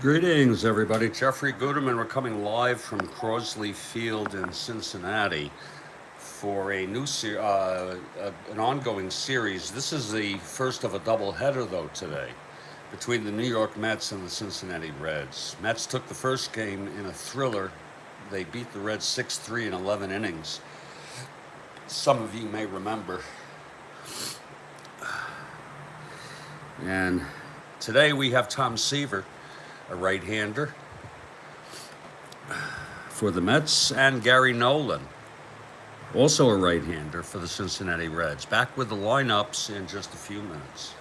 Greetings, everybody. Jeffrey Guterman. We're coming live from Crosley Field in Cincinnati for a an ongoing series. This is the first of a doubleheader, though, today between the New York Mets and the Cincinnati Reds. Mets took the first game in a thriller. They beat the Reds 6-3 in 11 innings. Some of you may remember. And today we have Tom Seaver, a right-hander for the Mets, and Gary Nolan, also a right-hander for the Cincinnati Reds. Back with the lineups in just a few minutes.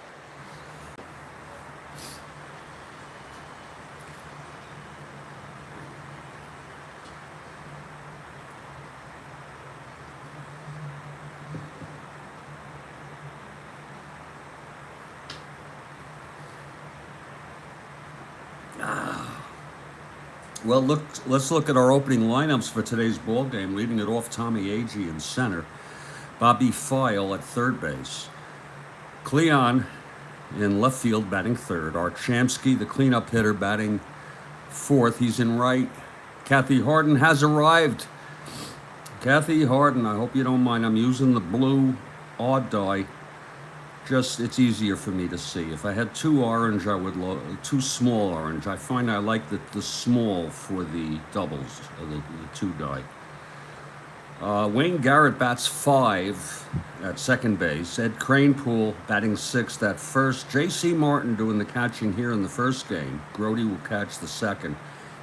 Well, let's look at our opening lineups for today's ball game. Leading it off, Tommy Agee in center, Bobby File at third base, Cleon in left field batting third, Art Shamsky, the cleanup hitter, batting fourth. He's in right. Kathy Harden has arrived. Kathy Harden, I hope you don't mind. I'm using the blue odd die. Just, it's easier for me to see. If I had two orange, I would two small orange. I find I like the small for the doubles, the two die. Wayne Garrett bats 5 at second base. Ed Kranepool batting 6th at first. J.C. Martin doing the catching here in the first game. Grody will catch the second.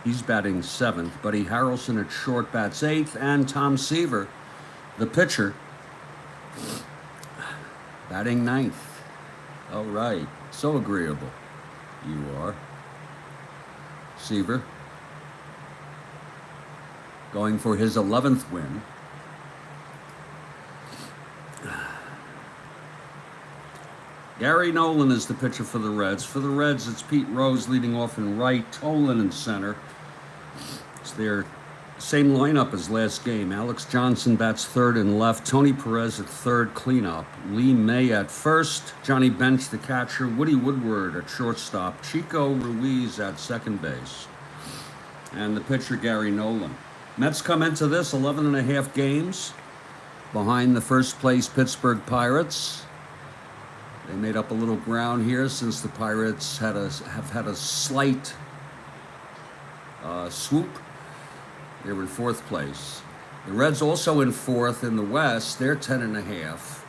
He's batting 7th. Buddy Harrelson at short bats 8th. And Tom Seaver, the pitcher, batting 9th. All right. So agreeable. You are. Seaver going for his 11th win. Gary Nolan is the pitcher for the Reds. For the Reds, it's Pete Rose leading off in right, Tolan in center. It's their same lineup as last game. Alex Johnson bats third and left. Tony Perez at third, cleanup. Lee May at first. Johnny Bench, the catcher. Woody Woodward at shortstop. Chico Ruiz at second base. And the pitcher, Gary Nolan. Mets come into this 11 and a half games behind the first place Pittsburgh Pirates. They made up a little ground here since the Pirates have had a slight swoop. They were in 4th place. The Reds also in 4th in the West. They're 10 and a half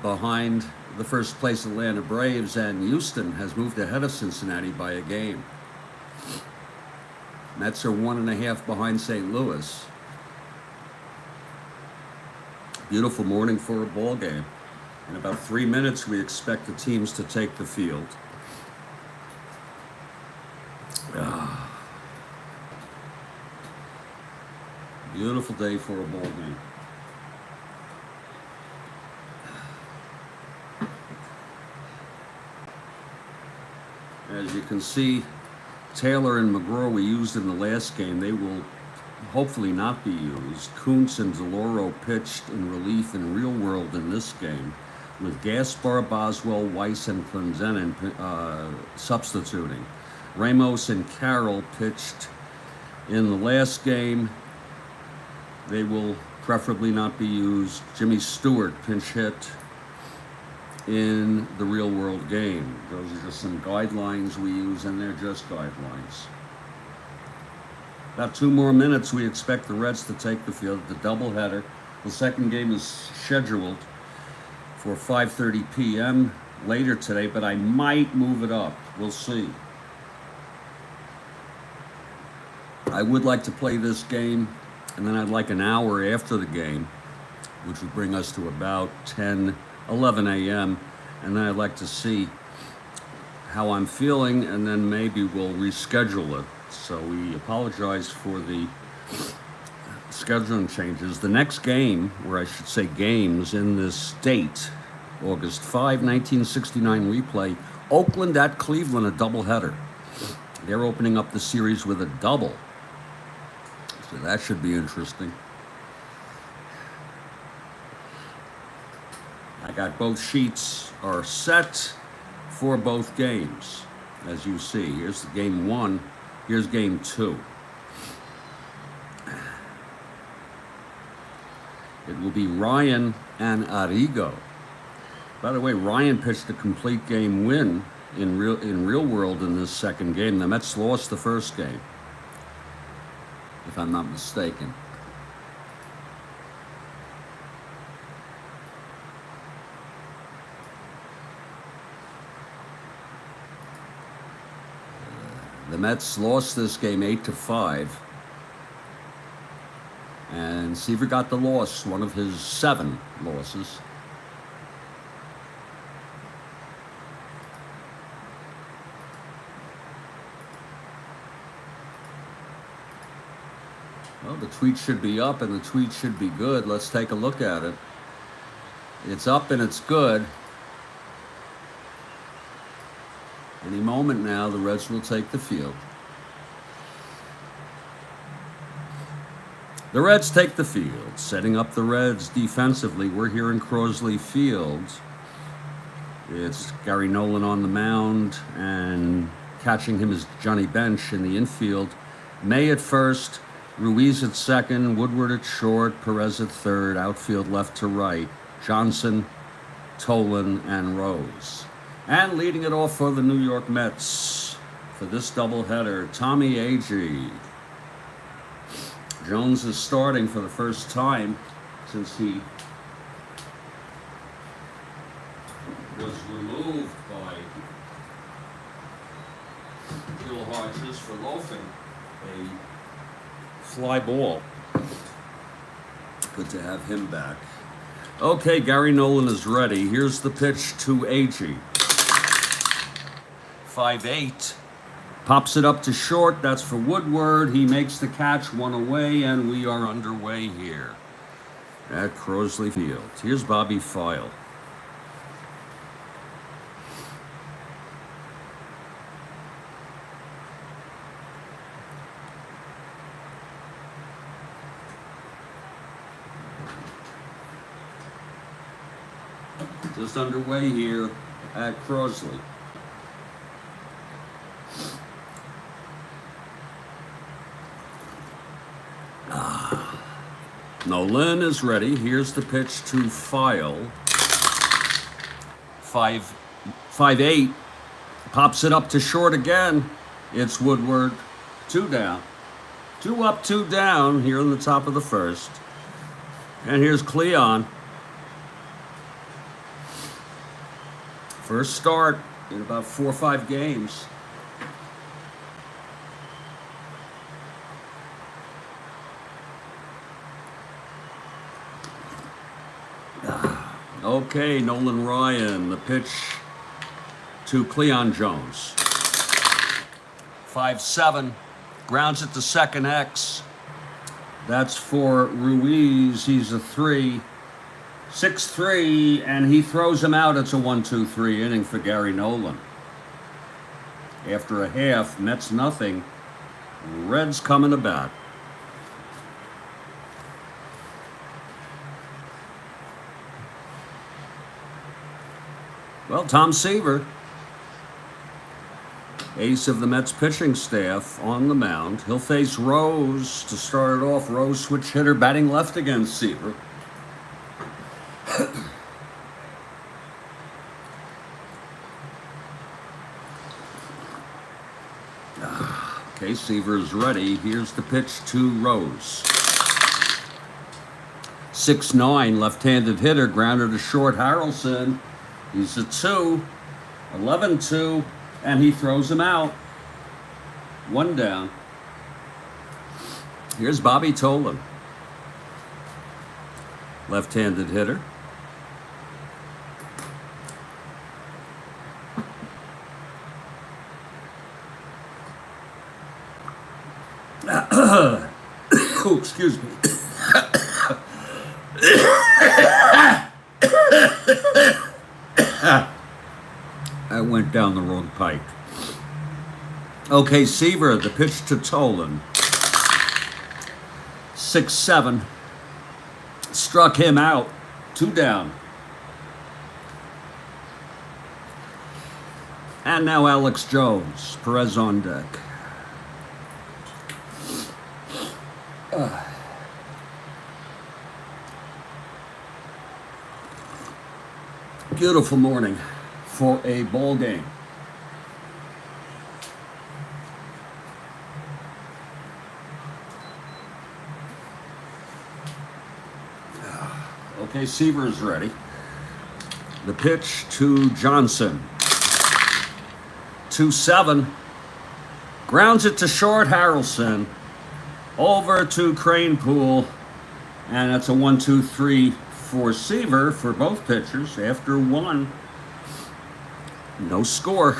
behind the first place Atlanta Braves, and Houston has moved ahead of Cincinnati by a game. Mets are 1.5 behind St. Louis. Beautiful morning for a ball game. In about 3 minutes, we expect the teams to take the field. Beautiful day for a ball game. As you can see, Taylor and McGraw we used in the last game. They will hopefully not be used. Kuntz and DeLauro pitched in relief in Real World in this game, with Gaspar, Boswell, Weiss, and Clendenin substituting. Ramos and Carroll pitched in the last game. They will preferably not be used. Jimmy Stewart pinch hit in the Real World game. Those are just some guidelines we use, and they're just guidelines. About 2 more minutes, we expect the Reds to take the field. The doubleheader. The second game is scheduled for 5:30 p.m. later today, but I might move it up. We'll see. I would like to play this game, and then I'd like an hour after the game, which would bring us to about 11 a.m., and then I'd like to see how I'm feeling, and then maybe we'll reschedule it. So we apologize for the scheduling changes. The next game, or I should say games, in this date, August 5, 1969 replay, Oakland at Cleveland, a doubleheader. They're opening up the series with a double. So that should be interesting. I got both sheets are set for both games. as you see. Here's game 1. Here's game 2. It will be Ryan and Arrigo. By the way, Ryan pitched a complete game win in real world in this second game. The Mets lost the first game, if I'm not mistaken. The Mets lost this game 8-5. And Seaver got the loss, one of his 7 losses. Well, the tweet should be up and the tweet should be good. Let's take a look at it. It's up and it's good. Any moment now, the Reds will take the field. The Reds take the field. Setting up the Reds defensively, we're here in Crosley Field. It's Gary Nolan on the mound, and catching him is Johnny Bench in the infield. May at first, Ruiz at second, Woodward at short, Perez at third, outfield left to right, Johnson, Nolan, and Rose. And leading it off for the New York Mets for this doubleheader, Tommy Agee. Jones is starting for the first time since he was removed by Bill Hodges for loafing a fly ball. Good to have him back. Okay, Gary Nolan is ready. Here's the pitch to Agee. 5-8. Pops it up to short. That's for Woodward. He makes the catch, 1 away, and we are underway here at Crosley Field. Here's Bobby File. Just underway here at Crosley. Nolan is ready. Here's the pitch to File. 5-8. Pops it up to short again. It's Woodward. 2 down. 2 up, 2 down here in the top of the first. And here's Cleon. First start in about 4 or 5 games. Okay, Nolan Ryan, the pitch to Cleon Jones. 5-7, grounds it to second X. That's for Ruiz, he's a 3. 6-3, and he throws him out. It's a 1-2-3 inning for Gary Nolan. After a half, Mets nothing, Reds coming to bat. Well, Tom Seaver, ace of the Mets pitching staff, on the mound. He'll face Rose to start it off. Rose, switch hitter, batting left against Seaver. Okay, Seaver is ready. Here's the pitch to Rose. 6'9", left-handed hitter, grounded to short. Harrelson, he's a 2, 11-2, and he throws him out. 1 down. Here's Bobby Tolan, left-handed hitter. Oh, excuse me. I went down the wrong pipe. Okay, Seaver, the pitch to Tolan. 6-7. Struck him out. 2 down. And now Alex Jones, Perez on deck. Beautiful morning for a ball game. Okay, Seaver is ready. The pitch to Johnson. 2-7. Grounds it to short. Harrelson. Over to Cranepool. And that's a 1-2-3 for Seaver for both pitchers. After one, no score.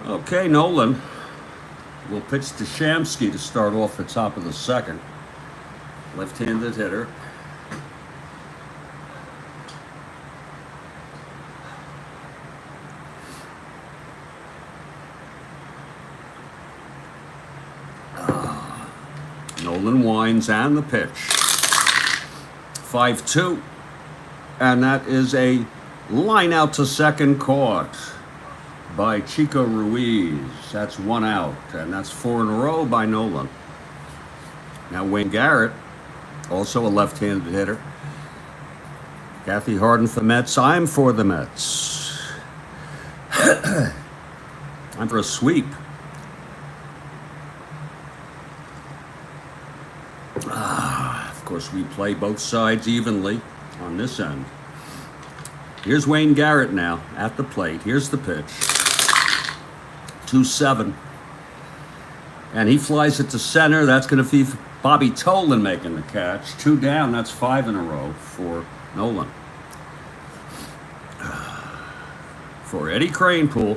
Okay, Nolan will pitch to Shamsky to start off the top of the second. Left-handed hitter. Nolan winds and the pitch. 5-2. And that is a line out to second, caught by Chico Ruiz. That's one out, and that's 4 in a row by Nolan. Now Wayne Garrett, also a left-handed hitter. Kathy Harden for Mets. I'm for the Mets. I'm for a sweep. Of course, we play both sides evenly on this end. Here's Wayne Garrett now at the plate. Here's the pitch. 2-7. And he flies it to center. That's going to be Bobby Tolan making the catch. 2 down. That's 5 in a row for Nolan. For Eddie Cranepool.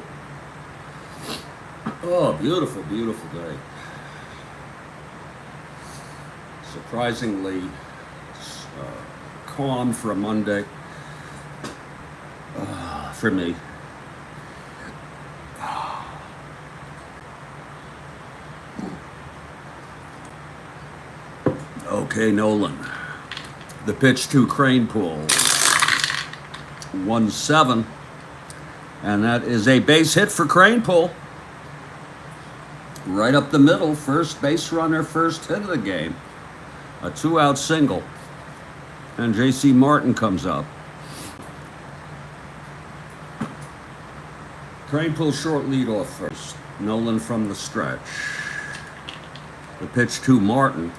Oh, beautiful, beautiful day. Surprisingly calm for a Monday for me. Okay, Nolan. The pitch to Cranepool. 1-7. And that is a base hit for Cranepool. Right up the middle. First base runner, first hit of the game. A 2-out single. And J.C. Martin comes up. Cranepool short lead off first. Nolan from the stretch. The pitch to Martin.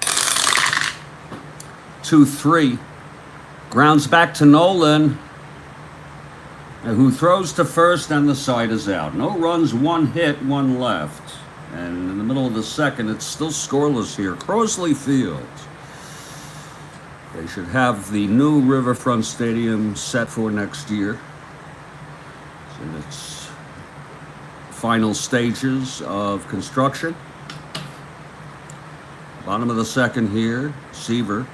2-3. Grounds back to Nolan, who throws to first, and the side is out. No runs, 1 hit, 1 left. And in the middle of the second, it's still scoreless here. Crosley Field. They should have the new Riverfront Stadium set for next year. It's in its final stages of construction. Bottom of the second here, Seaver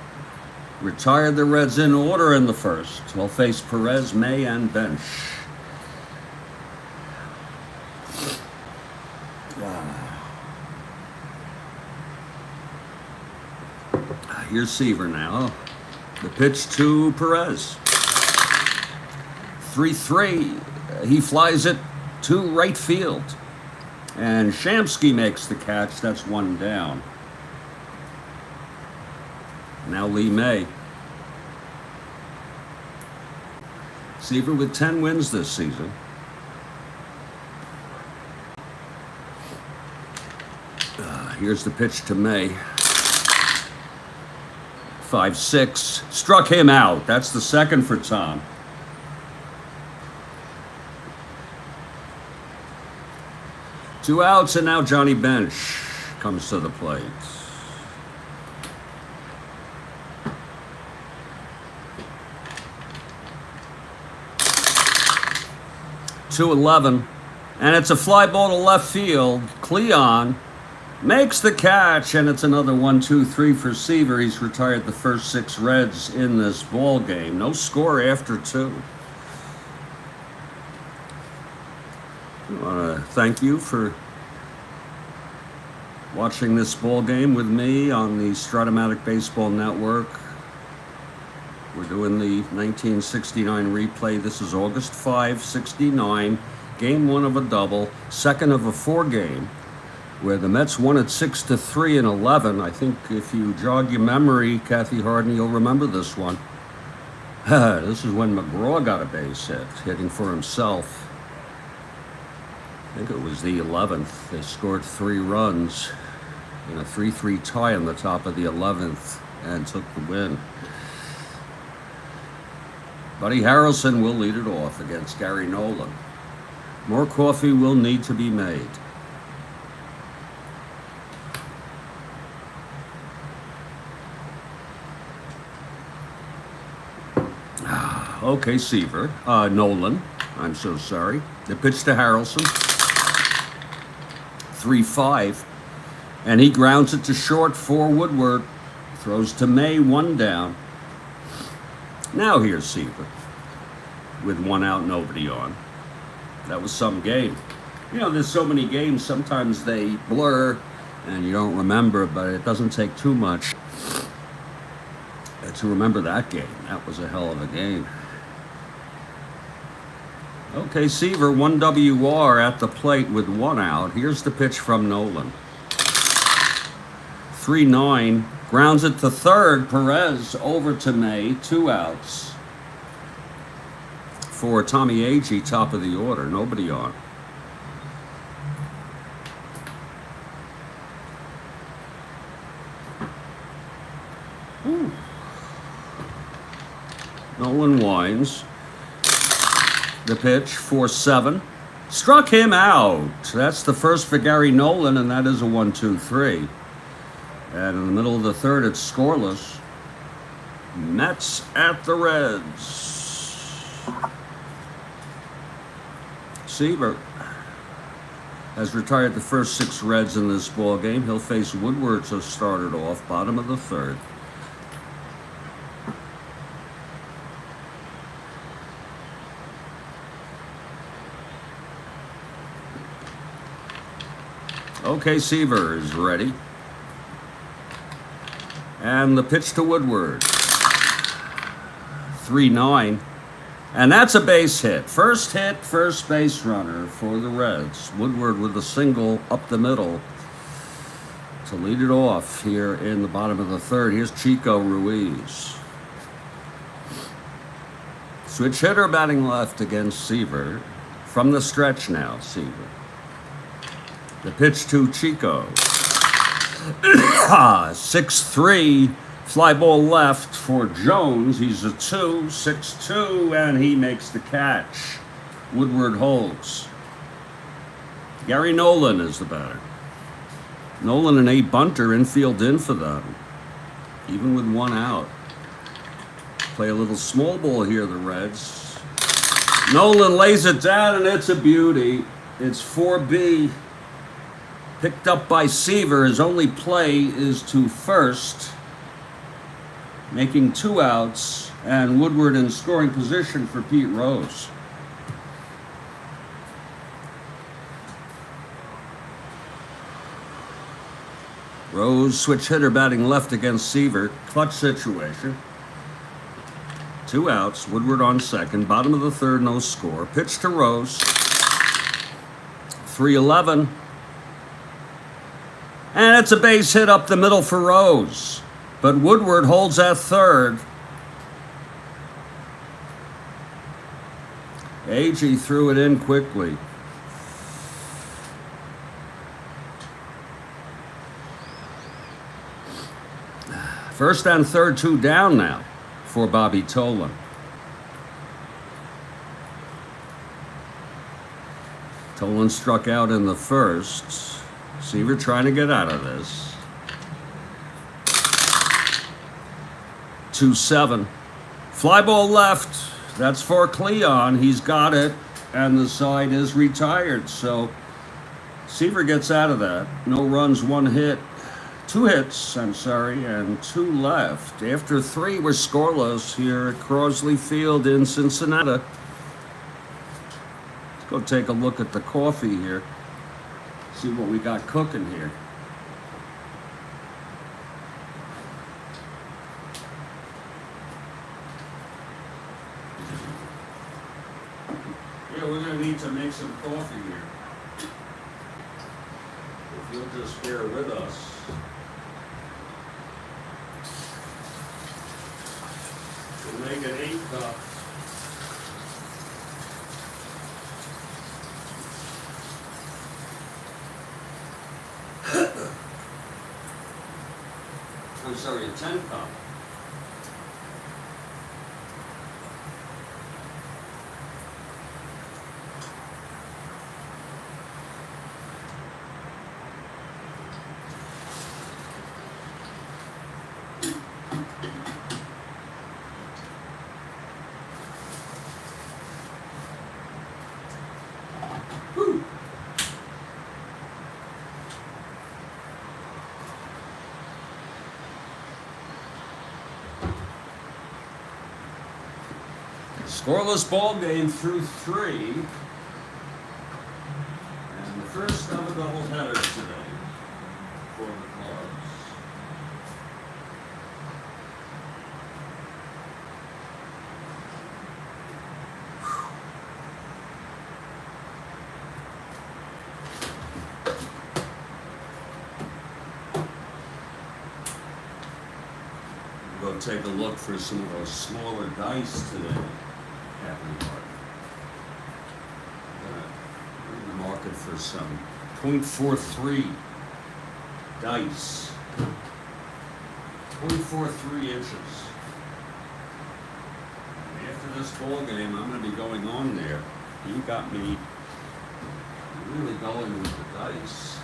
retired the Reds in order in the first. He'll face Perez, May, and Bench. Here's Seaver now. The pitch to Perez. 3-3. He flies it to right field. And Shamsky makes the catch. That's 1 down. Now Lee May. Seaver with 10 wins this season. Here's the pitch to May. 5-6. Struck him out. That's the second for Tom. Two outs, and now Johnny Bench comes to the plate. .211, and it's a fly ball to left field. Cleon makes the catch, and it's another 1-2-3 for Seaver. He's retired the first 6 Reds in this ball game. No score after 2. I want to thank you for watching this ball game with me on the Strat-O-Matic Baseball Network. We're doing the 1969 replay. This is August 5, 69. Game 1 of a double, second of a 4-game, where the Mets won it 6-3 in 11. I think if you jog your memory, Kathy Harden, you'll remember this one. This is when McGraw got a base hit, hitting for himself. I think it was the 11th. They scored 3 runs in a 3-3 tie on the top of the 11th and took the win. Buddy Harrelson will lead it off against Gary Nolan. More coffee will need to be made. Okay, Seaver. Nolan. I'm so sorry. The pitch to Harrelson. 3-5. And he grounds it to short for Woodward. Throws to May, 1 down. Now here's Seaver. With 1 out, nobody on. That was some game. You know, there's so many games, sometimes they blur and you don't remember, but it doesn't take too much to remember that game. That was a hell of a game. Okay, Seaver, 1 WR at the plate with 1 out. Here's the pitch from Nolan. 3-9, grounds it to third. Perez over to May, 2 outs. For Tommy Agee, top of the order, nobody on. Ooh. Nolan winds. The pitch, 4-7. Struck him out. That's the first for Gary Nolan, and that is a 1-2-3. And in the middle of the third, it's scoreless. Mets at the Reds. Seaver has retired the first 6 Reds in this ball game. He'll face Woodward to start it off, bottom of the third. Okay, Seaver is ready. And the pitch to Woodward. 3-9. And that's a base hit. First hit, first base runner for the Reds. Woodward with a single up the middle to lead it off here in the bottom of the third. Here's Chico Ruiz. Switch hitter batting left against Seaver. From the stretch now, Seaver. The pitch to Chico. 6-3, fly ball left for Jones. He's a 2, 6-2, and he makes the catch. Woodward holds. Gary Nolan is the batter. Nolan and a bunter, infield in for them, even with 1 out. Play a little small ball here, the Reds. Nolan lays it down, and it's a beauty. It's 4B. Picked up by Seaver. His only play is to first, making 2 outs, and Woodward in scoring position for Pete Rose. Rose, switch hitter batting left against Seaver. Clutch situation. 2 outs, Woodward on second. Bottom of the third, no score. Pitch to Rose. 3-11. And it's a base hit up the middle for Rose. But Woodward holds at third. Agee threw it in quickly. First and third, 2 down now for Bobby Tolan. Tolan struck out in the first. Seaver trying to get out of this. 2-7. Fly ball left. That's for Cleon. He's got it. And the side is retired. So Seaver gets out of that. No runs, 1 hit. 2 hits, I'm sorry, and 2 left. After 3 were scoreless here at Crosley Field in Cincinnati. Let's go take a look at the coffee here. See what we got cooking here. Yeah, we're going to need to make some coffee here. If you'll just bear with us. We'll make an 8-cup. I'm sorry, a 10-cup. Scoreless ball game through 3. And the first of a doubleheader today for the Cubs. We'll go take a look for some of those smaller dice today. We're in the market for some .43 dice. 0.43 inches. And after this ball game, I'm going to be going on there. You got me really going with the dice.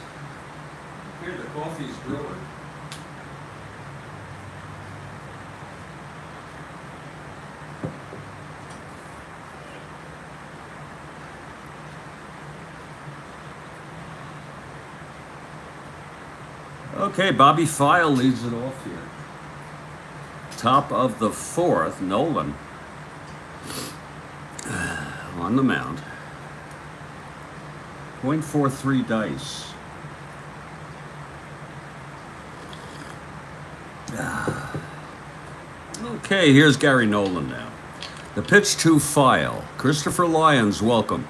Here, the coffee's brewing. Okay, Bobby File leads it off here. Top of the 4th, Nolan on the mound. .43 dice. Okay, here's Gary Nolan now. The pitch to File. Christopher Lyons, welcome.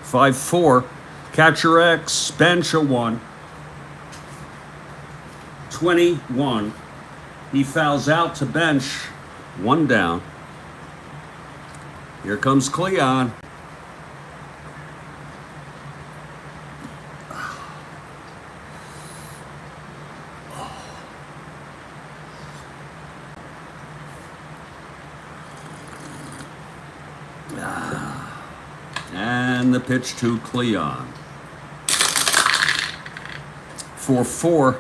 5-4, catcher X, bench a 1. 21. He fouls out to bench, 1 down. Here comes Cleon. And the pitch to Cleon. 4-4.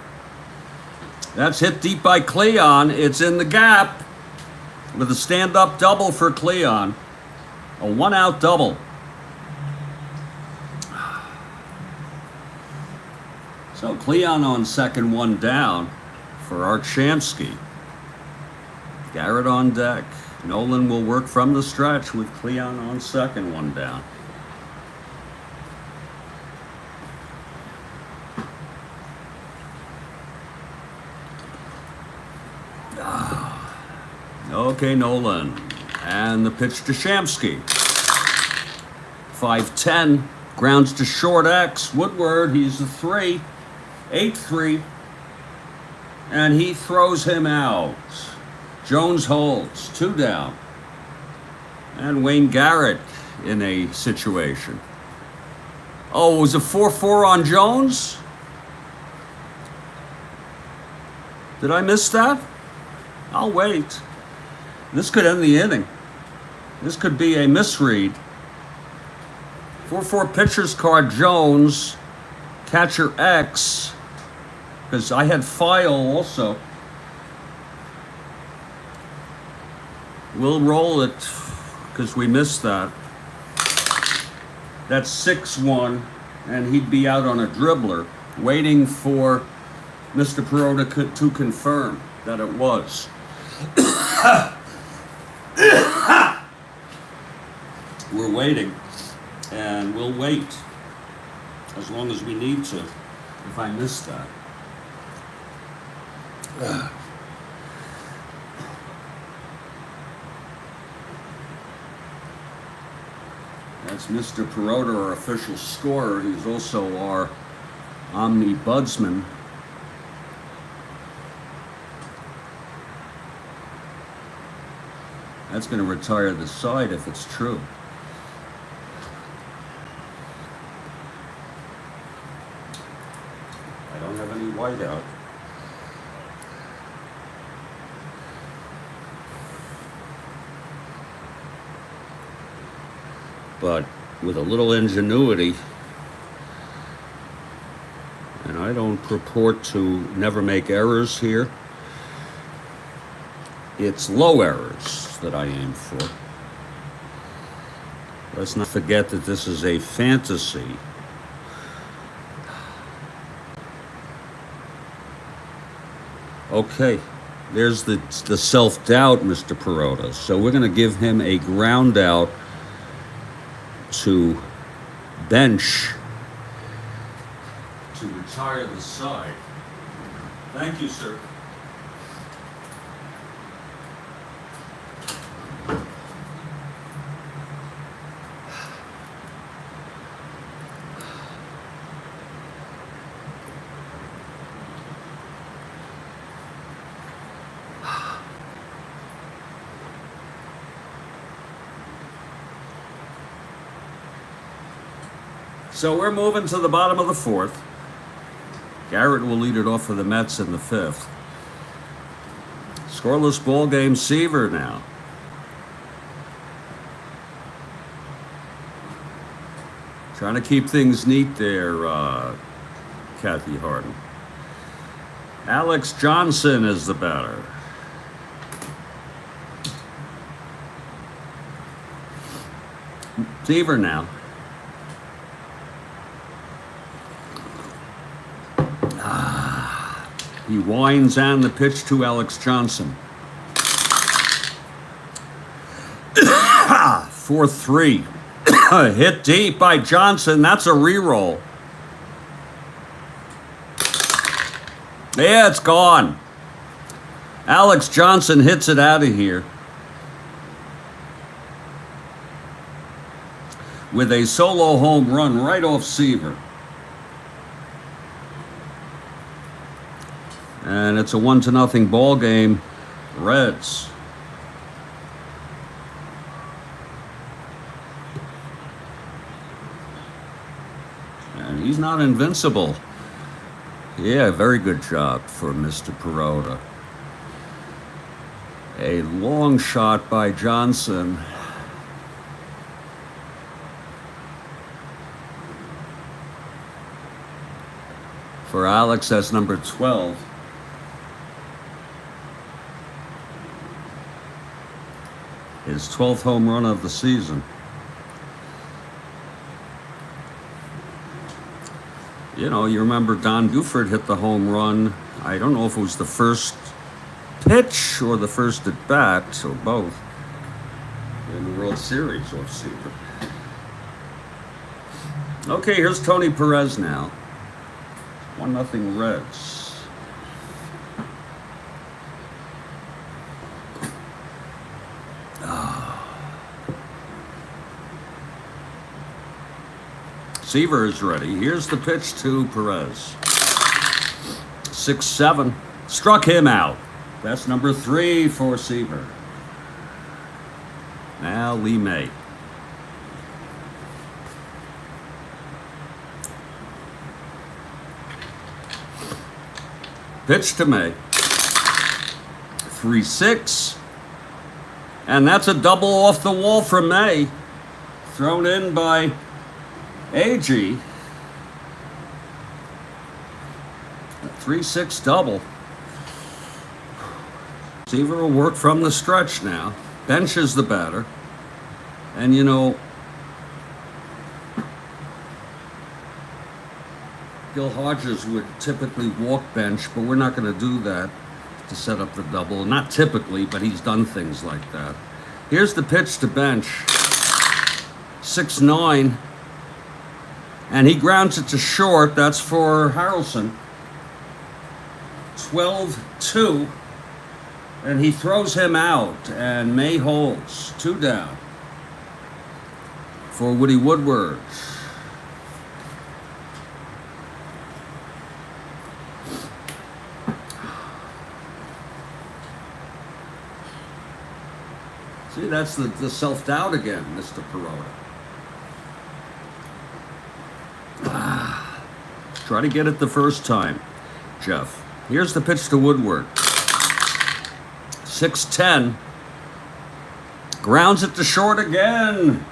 That's hit deep by Cleon. It's in the gap with a stand-up double for Cleon. A 1-out double. So Cleon on second, 1 down for Archamsky. Garrett on deck. Nolan will work from the stretch with Cleon on second, 1 down. Okay, Nolan. And the pitch to Shamsky. 5-10. Grounds to short X. Woodward, he's a 3. 8-3. And he throws him out. Jones holds. 2 down. And Wayne Garrett in a situation. Oh, it was a 4-4 on Jones? Did I miss that? I'll wait. This could end the inning. This could be a misread. 4-4 pitcher's card, Jones. Catcher X. Because I had File also. We'll roll it because we missed that. That's 6-1, and he'd be out on a dribbler, waiting for Mr. Perot to confirm that it was. We're waiting, and we'll wait as long as we need to if I miss that. That's Mr. Perota, our official scorer. He's also our omnibudsman. That's going to retire the side if it's true. I don't have any white out. But with a little ingenuity, and I don't purport to never make errors here, it's low errors that I aim for. Let's not forget that this is a fantasy. Okay, there's the self-doubt, Mr. Perota. So we're going to give him a ground out to bench to retire the side. Thank you, sir. So we're moving to the bottom of the fourth. Garrett will lead it off for the Mets in the fifth. Scoreless ball game, Seaver now. Trying to keep things neat there, Kathy Harden. Alex Johnson is the batter. Seaver now. He winds on the pitch to Alex Johnson. 4-3. Hit deep by Johnson. That's a reroll. Yeah, it's gone. Alex Johnson hits it out of here with a solo home run right off Seaver. And it's a 1-0 ball game. Reds. And he's not invincible. Yeah, very good job for Mr. Perota. A long shot by Johnson. For Alex, that's number 12. His 12th home run of the season. You know, you remember Don Buford hit the home run. I don't know if it was the first pitch or the first at bat, or both, in the World Series off Seaver. Okay, here's Tony Perez now. 1-0 Reds. Seaver is ready. Here's the pitch to Perez. 6-7. Struck him out. That's number 3 for Seaver. Now Lee May. Pitch to May. 3-6. And that's a double off the wall from May. Thrown in by AG. 3-6 double. Seaver will work from the stretch now. Benches the batter. And you know, Gil Hodges would typically walk bench, but we're not going to do that to set up the double. Not typically, but he's done things like that. Here's the pitch to bench. 6-9. And he grounds it to short. That's for Harrelson. 12-2. And he throws him out. And May holds. 2 down. for Woody Woodward. See, that's the self-doubt again, Mr. Perota. Try to get it the first time, Jeff. Here's the pitch to Woodward. 6-10. Grounds it to short again.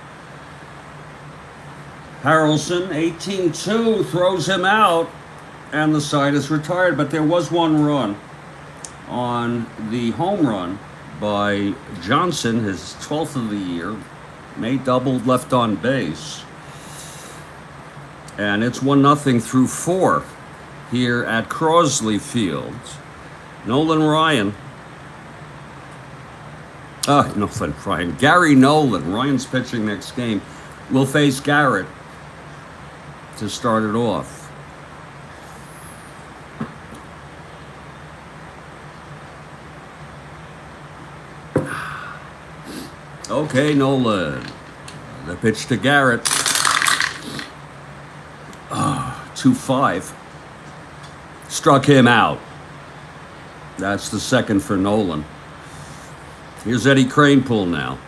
Harrelson, 18-2, throws him out, and the side is retired. But there was one run on the home run by Johnson, his 12th of the year. May doubled, left on base. And it's 1-0 through 4 here at Crosley Field. Nolan Ryan. Gary Nolan. Ryan's pitching next game. Will face Garrett to start it off. Okay, Nolan. The pitch to Garrett. 2-5. Struck him out. That's the second for Nolan. Here's Eddie Kranepool now.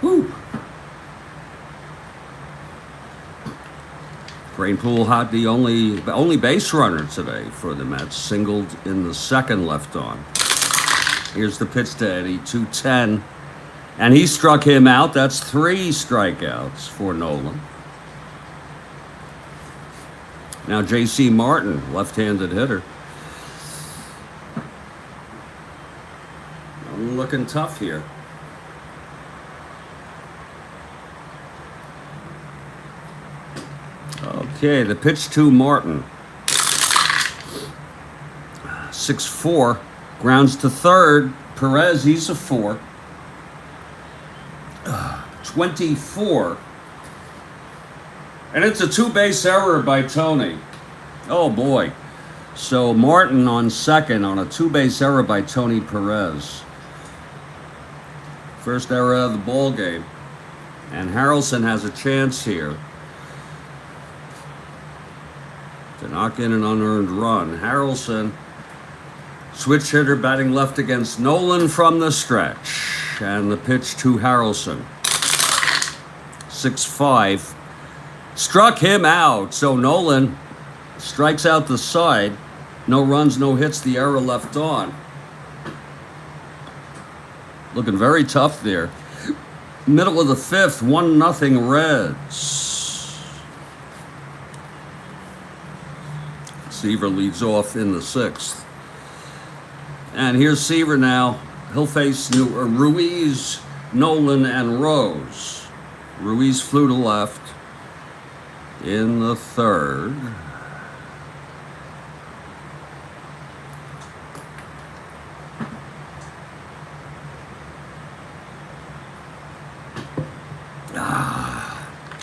Woo. Kranepool had the only base runner today for the Mets. Singled in the second, left on. Here's the pitch to Eddie. 2-10. And he struck him out. That's 3 strikeouts for Nolan. Now J.C. Martin, left-handed hitter. Looking tough here. Okay, the pitch to Martin. 6-4. Grounds to third. Perez, he's a 4. 24. And it's a 2-base error by Tony. Oh boy. So Martin on second on a 2-base error by Tony Perez. First error of the ball game. And Harrelson has a chance here to knock in an unearned run. Harrelson, switch hitter, batting left against Nolan from the stretch. And the pitch to Harrelson. 6-5. Struck him out. So Nolan strikes out the side. No runs, no hits. The error left on. Looking very tough there. Middle of the 5th, 1-0 Reds. Seaver leads off in the 6th. And here's Seaver now. He'll face Ruiz, Nolan, and Rose. Ruiz flew to left in the 3rd.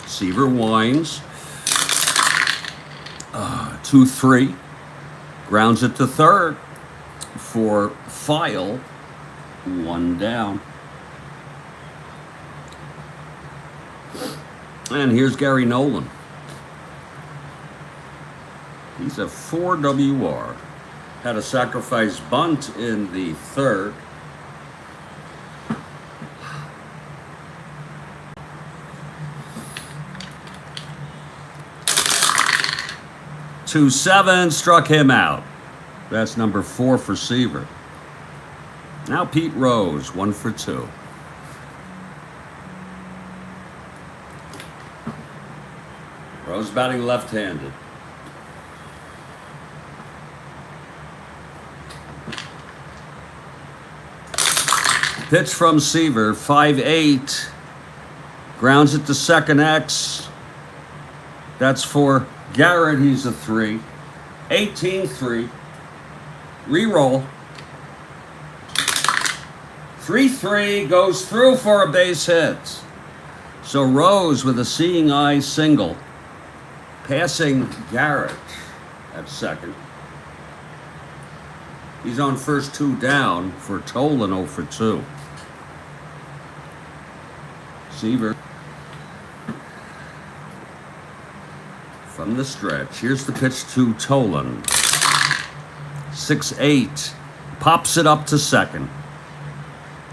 Seaver winds. 2-3. Grounds it to third for File. 1 down. And here's Gary Nolan. He's a 4 WR. Had a sacrifice bunt in the 3rd. .27, struck him out. That's number 4 for Seaver. Now Pete Rose, 1 for 2. Rose batting left-handed. Pitch from Seaver, 5-8. Grounds it to second X. That's for Garrett, he's a 3. 18-3. Reroll. 3-3 goes through for a base hit. So Rose with a seeing eye single. Passing Garrett at second. He's on first 2 down for Nolan 0 for 2. Seaver from the stretch. Here's the pitch to Nolan. 6-8. Pops it up to second.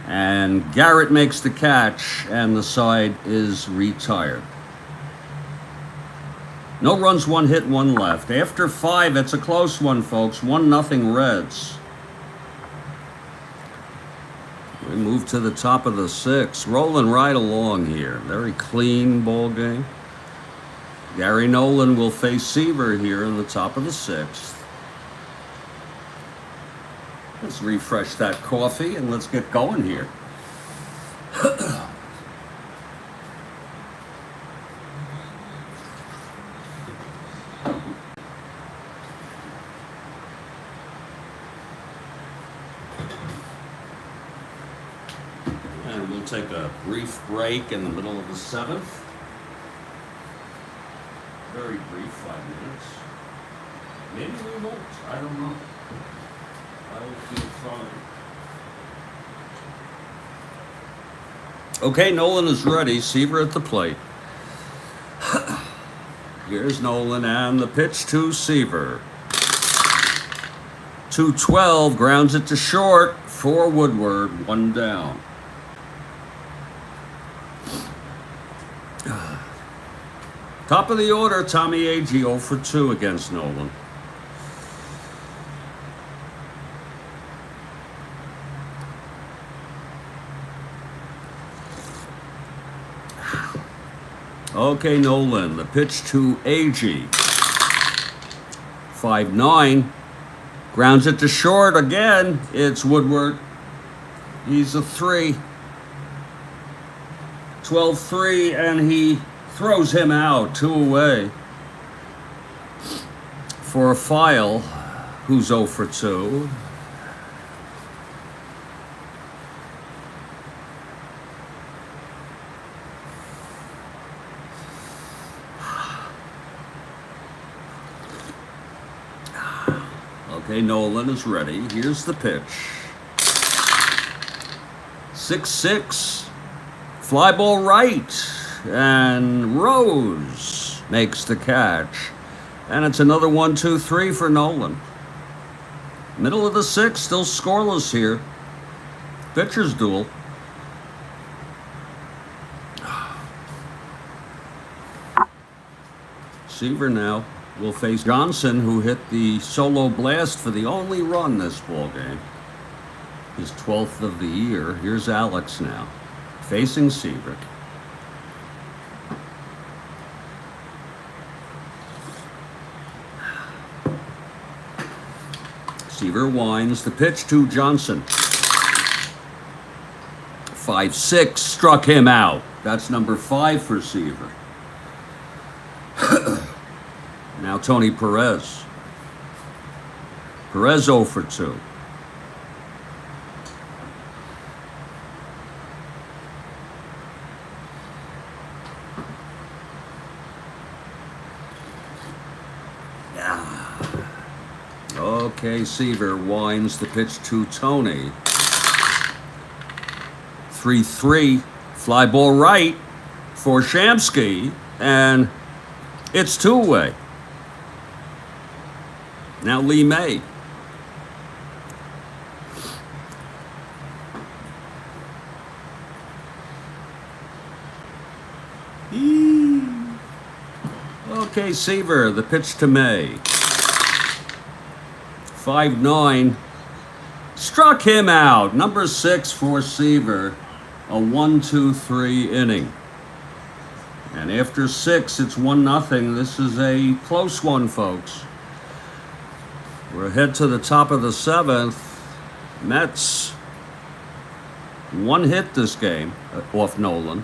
And Garrett makes the catch, and the side is retired. No runs, 1 hit, 1 left. After 5, it's a close one, folks. 1-0 Reds. We move to the top of the 6th. Rolling right along here. Very clean ball game. Gary Nolan will face Seaver here in the top of the 6th. Let's refresh that coffee and let's get going here. And we'll take a brief break in the middle of the 7th. Very brief, 5 minutes. Maybe we won't. I don't know. I will feel fine. Okay, Nolan is ready. Seaver at the plate. Here's Nolan and the pitch to Seaver. 2-12, grounds it to short for Woodward. 1 down. Top of the order, Tommy Agee 0 for 2 against Nolan. Okay, Nolan, the pitch to Agee. 5-9, grounds it to short again. It's Woodward. He's a 3. 12-3, and he throws him out. 2 away for a File, who's 0 for 2. Okay, Nolan is ready. Here's the pitch. 6-6. Fly ball right. And Rose makes the catch. And it's another 1-2-3 for Nolan. Middle of the 6th, still scoreless here. Pitcher's duel. Seaver now will face Johnson, who hit the solo blast for the only run this ball game. His 12th of the year. Here's Alex now, facing Seaver. Seaver winds the pitch to Johnson. 5-6, struck him out. That's number 5 for Seaver. Now Tony Perez. Perez 0 for 2. Okay, Seaver winds the pitch to Tony. 3-3, fly ball right for Shamsky, and it's 2-away. Now Lee May. Okay, Seaver, the pitch to May. 5-9, struck him out. Number 6 for Seaver. A 1-2-3 inning. And after 6, it's 1-0. This is a close one, folks. We're ahead to the top of the 7th. Mets, 1 hit this game off Nolan.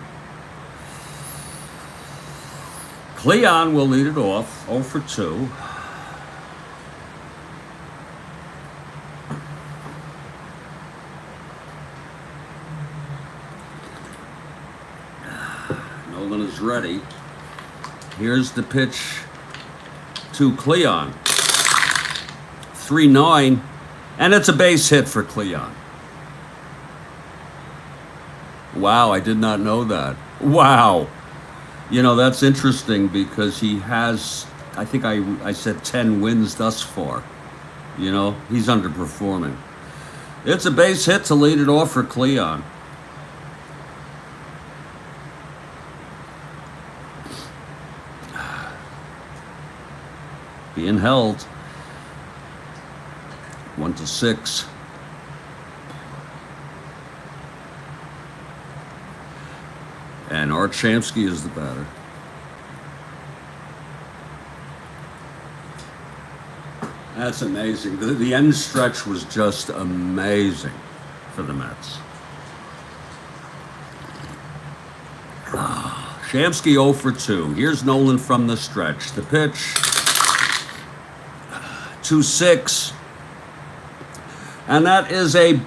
Cleon will lead it off, 0 for 2. Nolan is ready. Here's the pitch to Cleon. 3-9, And it's a base hit for Cleon. Wow, I did not know that. Wow. You know, that's interesting because he has, I think I said 10 wins thus far. You know, he's underperforming. It's a base hit to lead it off for Cleon. Being held. 1-6. And Art Shamsky is the batter. That's amazing. The end stretch was just amazing for the Mets. Shamsky 0 for 2. Here's Nolan from the stretch. The pitch. 2-6. And that is a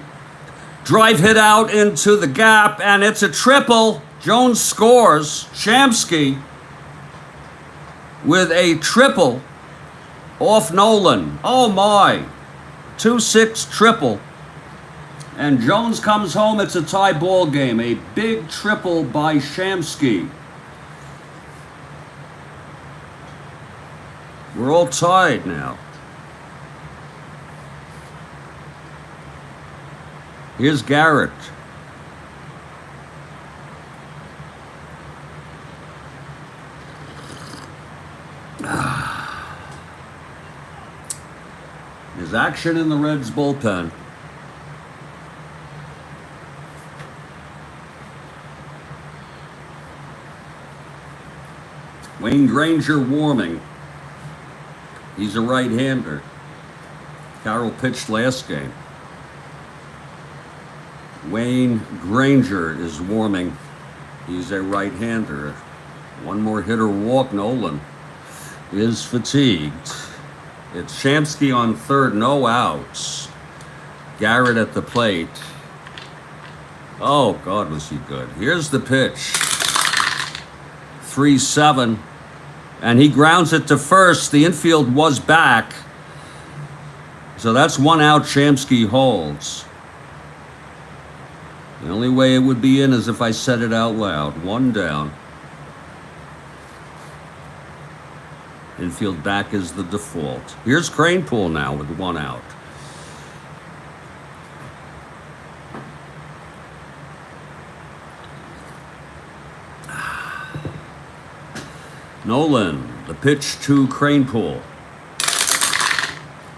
drive hit out into the gap, and it's a triple. Jones scores. Shamsky with a triple off Nolan. Oh my. 2-6 triple. And Jones comes home. It's a tie ball game. A big triple by Shamsky. We're all tied now. Here's Garrett. There's action in the Reds bullpen. Wayne Granger warming. He's a right-hander. Carroll pitched last game. Wayne Granger is warming. He's a right-hander. One more hitter walk. Nolan is fatigued. It's Shamsky on third, no outs. Garrett at the plate. Oh, God, was he good. Here's the pitch. 3-7. And he grounds it to first. The infield was back. So that's 1 out Shamsky holds. The only way it would be in is if I said it out loud. 1 down. Infield back is the default. Here's Cranepool now with 1 out. Nolan, the pitch to Cranepool.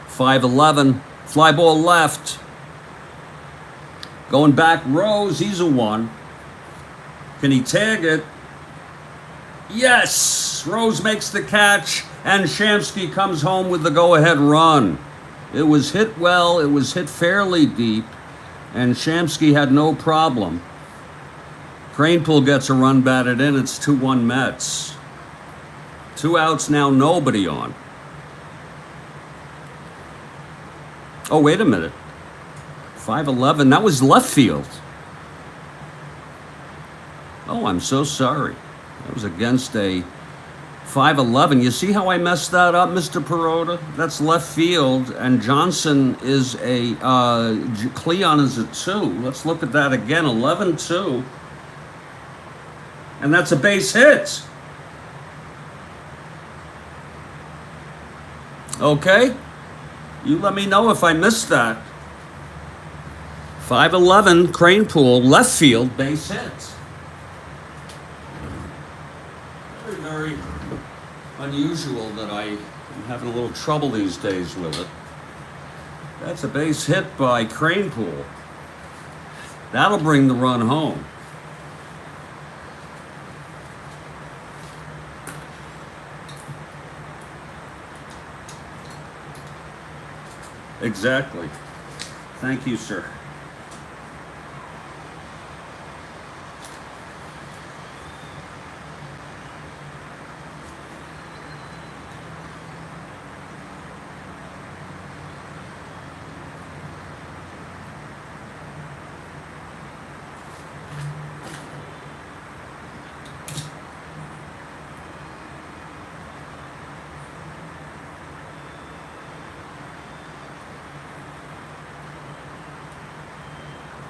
5-11, fly ball left. Going back, Rose, he's a 1. Can he tag it? Yes! Rose makes the catch, and Shamsky comes home with the go-ahead run. It was hit well, it was hit fairly deep, and Shamsky had no problem. Cranepool gets a run batted in, it's 2-1 Mets. 2 outs now, nobody on. Oh, wait a minute. 5-11, that was left field. Oh, I'm so sorry. That was against a 5-11. You see how I messed that up, Mr. Perota? That's left field, and Johnson is a, Cleon is a 2. Let's look at that again, 11-2. And that's a base hit. Okay? You let me know if I missed that. 5-11, Cranepool, left field, base hit. Very, very unusual that I am having a little trouble these days with it. That's a base hit by Cranepool. That'll bring the run home. Exactly. Thank you, sir.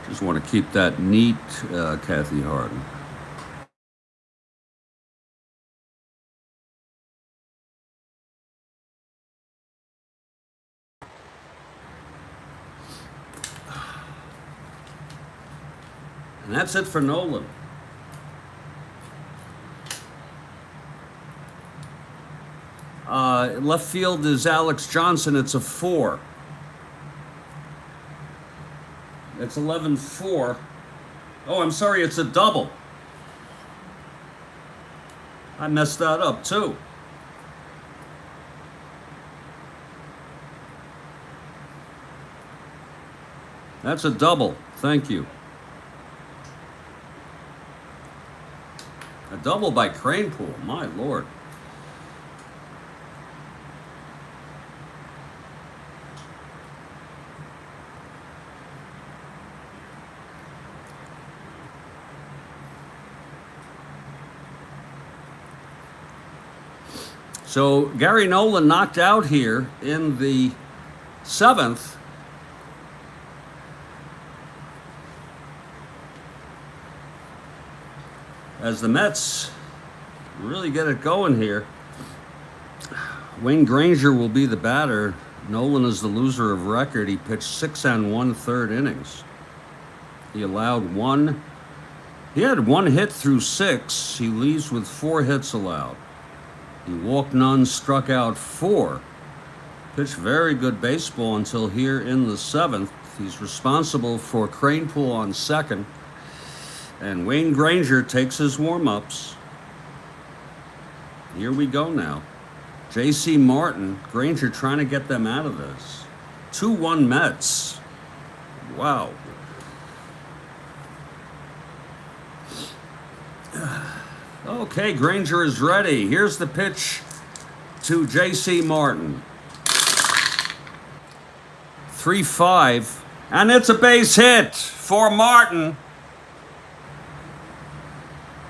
Just want to keep that neat, Kathy Harden. And that's it for Nolan. Left field is Alex Johnson. It's a 4. It's 11-4. Oh, I'm sorry, it's a double. I messed that up too. That's a double. Thank you. A double by Cranepool. My Lord. So Gary Nolan knocked out here in the 7th. As the Mets really get it going here. Wayne Granger will be the batter. Nolan is the loser of record. He pitched 6 1/3 innings. He allowed one. He had 1 hit through 6. He leaves with 4 hits allowed. He walked none, struck out 4. Pitched very good baseball until here in the 7th. He's responsible for Cranepool on second. And Wayne Granger takes his warm-ups. Here we go now. J.C. Martin, Granger trying to get them out of this. 2-1 Mets. Wow. Okay, Granger is ready. Here's the pitch to J.C. Martin. 3-5, and it's a base hit for Martin.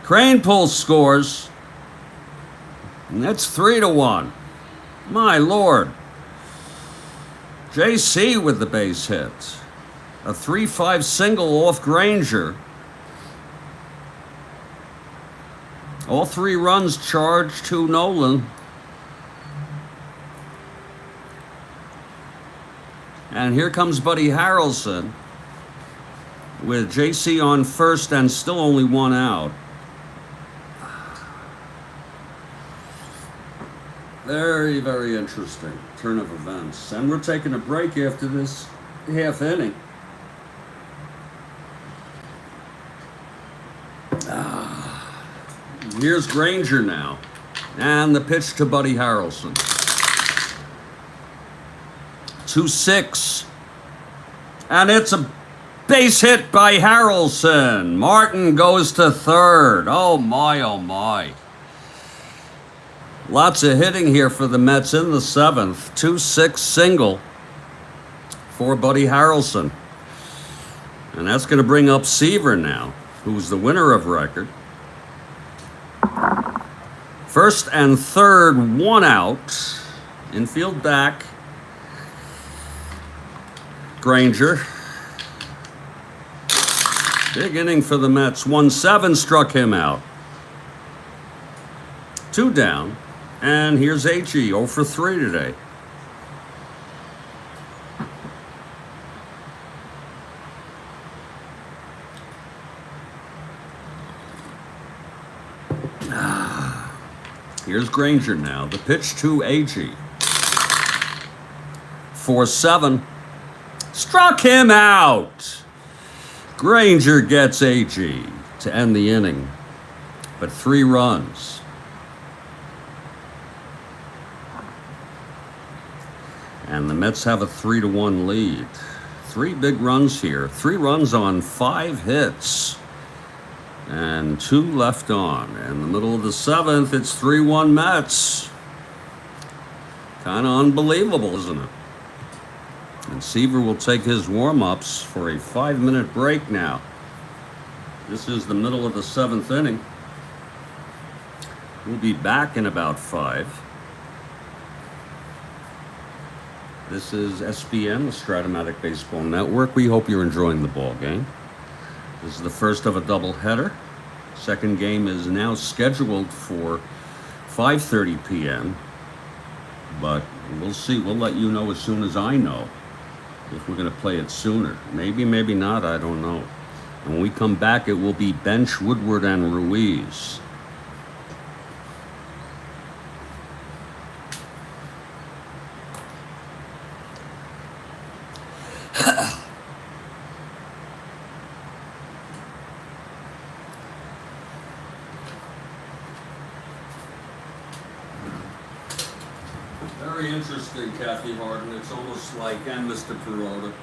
Cranepool scores, and that's 3-1. My Lord. J.C. with the base hit. A 3-5 single off Granger. All 3 runs charged to Nolan. And here comes Buddy Harrelson with JC on first and still only 1 out. Very, very interesting turn of events. And we're taking a break after this half inning. Here's Granger now. And the pitch to Buddy Harrelson. 2-6. And it's a base hit by Harrelson. Martin goes to third. Oh my, oh my. Lots of hitting here for the Mets in the 7th. 2-6 single for Buddy Harrelson. And that's going to bring up Seaver now, who's the winner of record. First and third, 1 out. Infield back. Granger. Big inning for the Mets. 1-7 struck him out. 2 down. And here's Agee, 0 for 3 today. Here's Granger now. The pitch to Agee. 4-7. Struck him out. Granger gets Agee to end the inning. But 3 runs. And the Mets have a 3-1 lead. 3 big runs here. 3 runs on 5 hits. And 2 left on. In the middle of the 7th, it's 3-1 Mets. Kind of unbelievable, isn't it? And Seaver will take his warm-ups for a 5-minute break now. This is the middle of the 7th inning. We'll be back in about 5. This is SBN, the Strat-O-Matic Baseball Network. We hope you're enjoying the ball game. This is the first of a doubleheader. Second game is now scheduled for 5:30 p.m. But we'll see. We'll let you know as soon as I know if we're going to play it sooner. Maybe, maybe not. I don't know. And when we come back, it will be Bench, Woodward, and Ruiz. Very interesting, Kathy Harden. It's almost like, and Mr. Perota.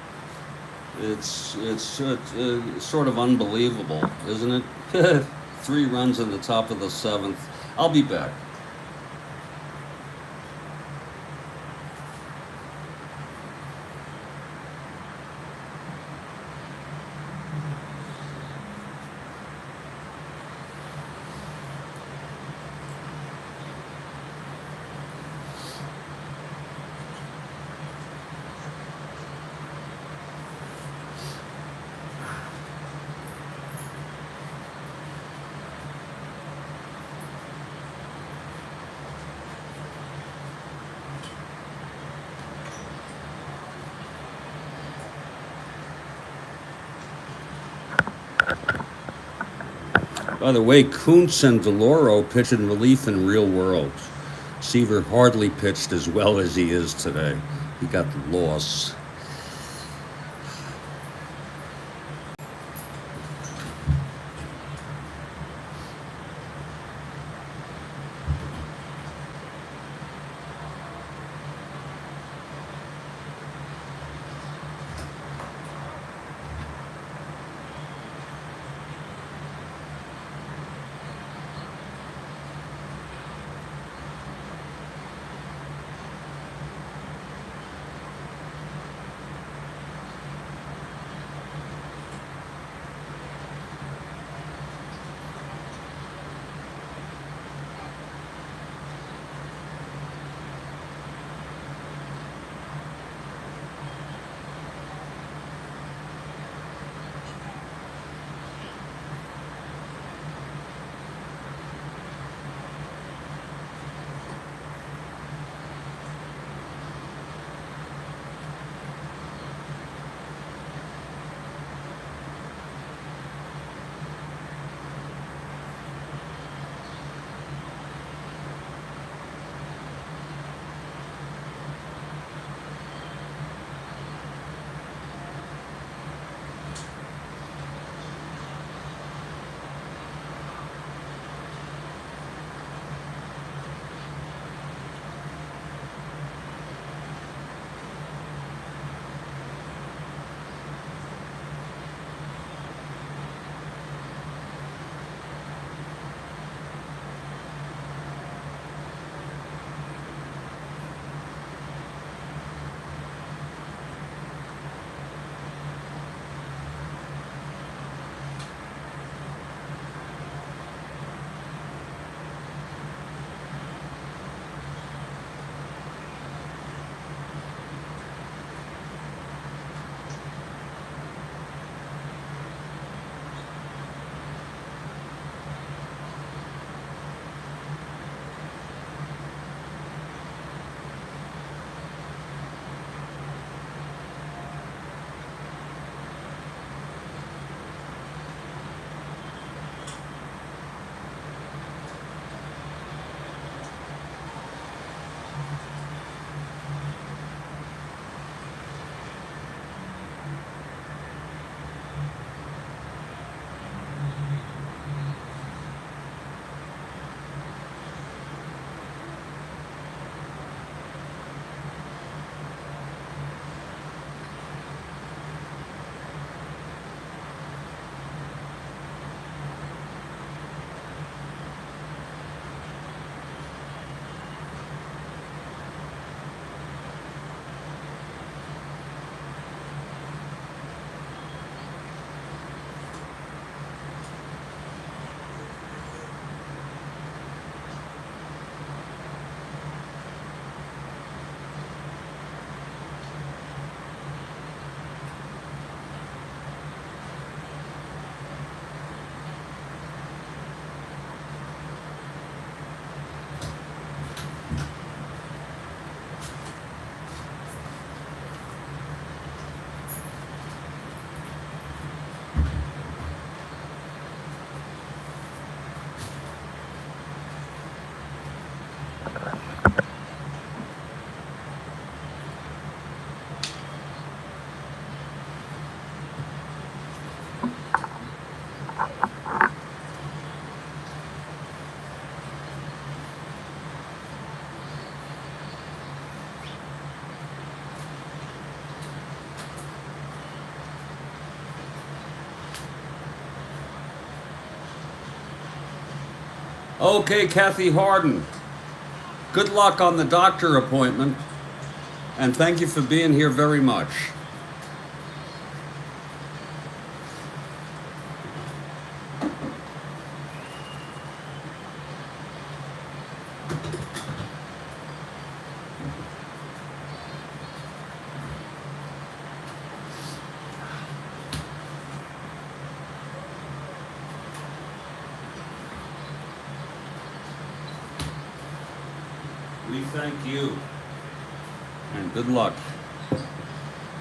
It's sort of unbelievable, isn't it? 3 runs in the top of the 7th. I'll be back. By the way, Kuntz and DeLauro pitch in relief in Real World. Seaver hardly pitched as well as he is today. He got the loss. Okay, Kathy Harden. Good luck on the doctor appointment. And thank you for being here very much. We thank you. And good luck.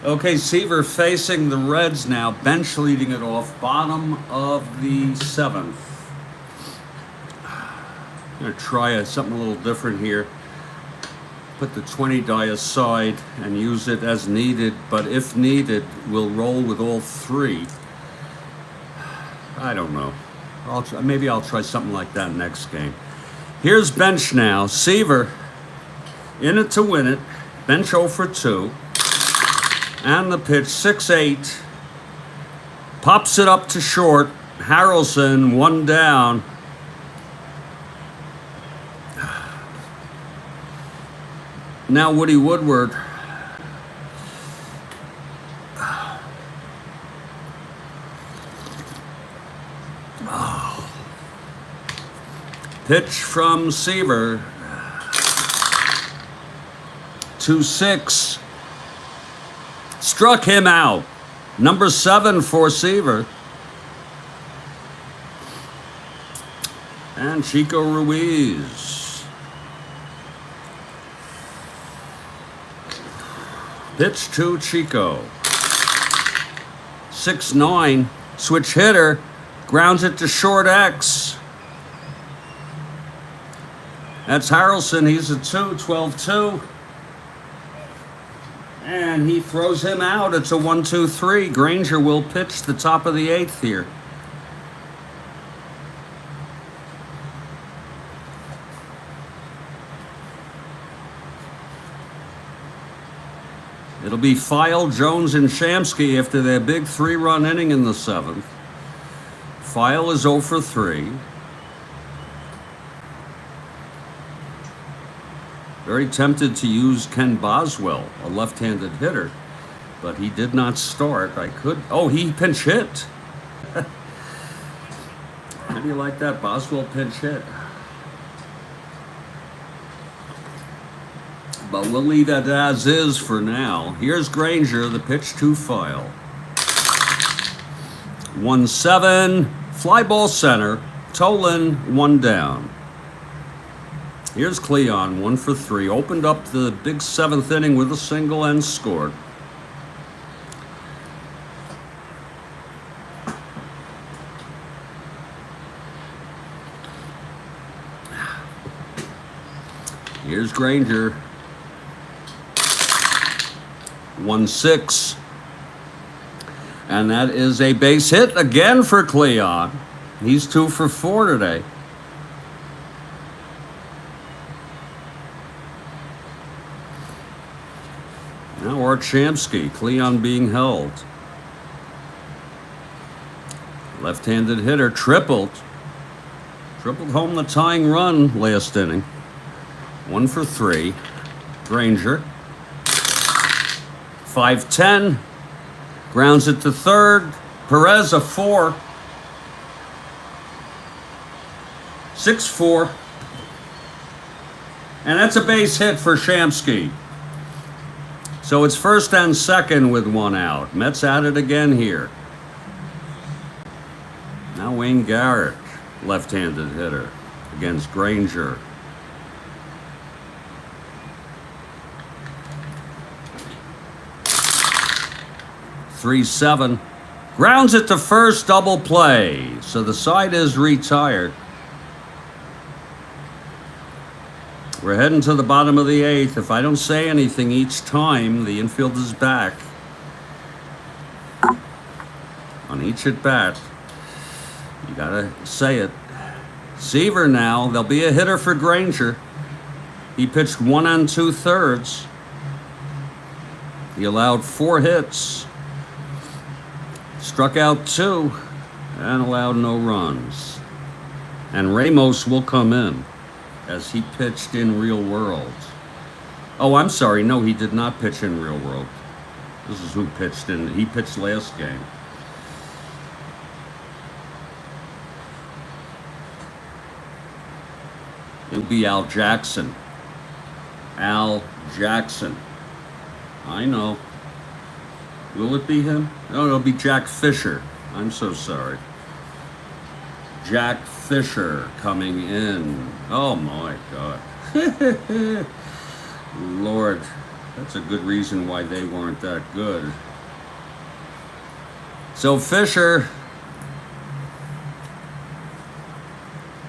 Okay, Seaver facing the Reds now. Bench leading it off. Bottom of the 7th. I'm going to try something a little different here. Put the 20 die aside and use it as needed. But if needed, we'll roll with all 3. I don't know. Maybe I'll try something like that next game. Here's bench now. Seaver in it to win it. Bench 0 for 2. And the pitch, 6-8. Pops it up to short. Harrelson, 1 down. Now Woody Woodward. Pitch from Seaver. 2-6. Struck him out. Number 7 for Seaver. And Chico Ruiz. Pitch to Chico. 6-9. Switch hitter. Grounds it to short X. That's Harrelson. He's a 2, 12-2. And he throws him out. It's a 1-2-3. Granger will pitch the top of the 8th here. It'll be File, Jones, and Shamsky after their big 3-run inning in the 7th. File is 0 for 3. Very tempted to use Ken Boswell, a left-handed hitter, but he did not start. He pinch hit. How do you like that? Boswell pinch hit. But we'll leave it as is for now. Here's Granger, the pitch to File. 1-7, fly ball center. Nolan, 1 down. Here's Cleon, 1 for 3. Opened up the big 7th inning with a single and scored. Here's Granger. 1-6. And that is a base hit again for Cleon. He's 2 for 4 today. Now Art Shamsky, Cleon being held. Left-handed hitter, tripled home the tying run last inning. 1 for 3. Granger. 5-10. Grounds it to third. Perez, a 4. 6-4. And that's a base hit for Shamsky. So it's first and second with 1 out. Mets at it again here. Now Wayne Garrett, left-handed hitter, against Granger. (3-7). Grounds it to first, double play. So the side is retired. We're heading to the bottom of the 8th. If I don't say anything each time, the infield is back. On each at bat, you gotta say it. Seaver now, there'll be a hitter for Granger. He pitched 1 2/3. He allowed 4 hits, struck out 2, and allowed no runs. And Ramos will come in as he pitched in Real World. Oh, I'm sorry. No, he did not pitch in Real World. This is who pitched in. He pitched last game. It'll be Al Jackson. Al Jackson. I know. Will it be him? No, it'll be Jack Fisher. I'm so sorry. Jack Fisher coming in. Oh my God. Lord, that's a good reason why they weren't that good. So Fisher,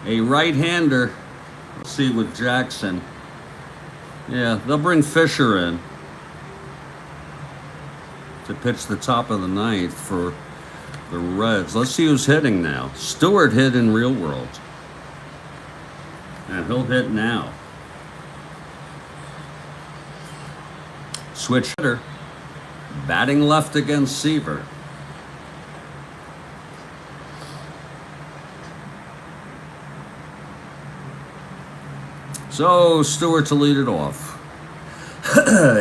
a right-hander. Let's see with Jackson. Yeah, they'll bring Fisher in to pitch the top of the ninth for the Reds. Let's see who's hitting now. Stewart hit in Real World. And he'll hit now. Switch hitter. Batting left against Seaver. So Stewart to lead it off.